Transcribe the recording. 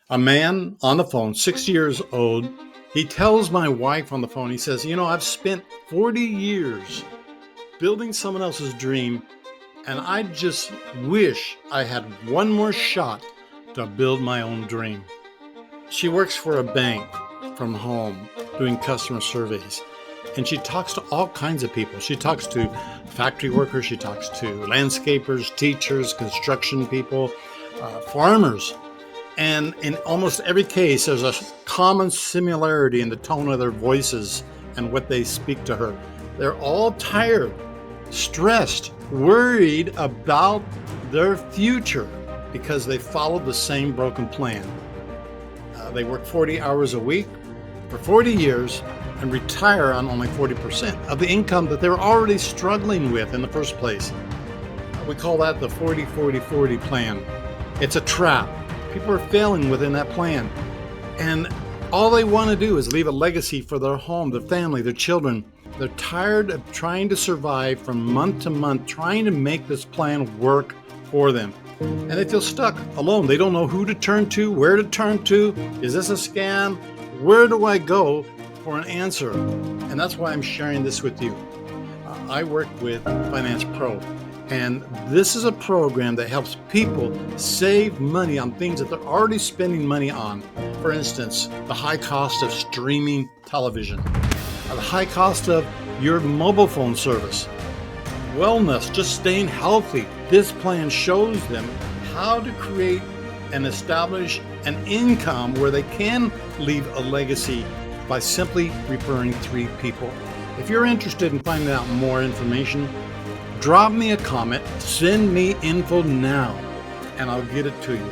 A man on the phone, 60 years old, he tells my wife on the phone, he says, I've spent 40 years building someone else's dream, and I just wish I had one more shot to build my own dream. She works for a bank from home doing customer surveys, and she talks to all kinds of people. She talks to factory workers, she talks to landscapers, teachers, construction people, farmers. And in almost every case, there's a common similarity in the tone of their voices and what they speak to her. They're all tired, stressed, worried about their future because they followed the same broken plan. They work 40 hours a week for 40 years and retire on only 40% of the income that they were already struggling with in the first place. We call that the 40-40-40 plan. It's a trap. People are failing within that plan. And all they want to do is leave a legacy for their home, their family, their children. They're tired of trying to survive from month to month, trying to make this plan work for them. And they feel stuck, alone. They don't know who to turn to, where to turn to. Is this a scam? Where do I go for an answer? And that's why I'm sharing this with you. I work with Finance Pro. And this is a program that helps people save money on things that they're already spending money on. For instance, the high cost of streaming television, the high cost of your mobile phone service, wellness, just staying healthy. This plan shows them how to create and establish an income where they can leave a legacy by simply referring 3 people. If you're interested in finding out more information, drop me a comment, send me info now, and I'll get it to you.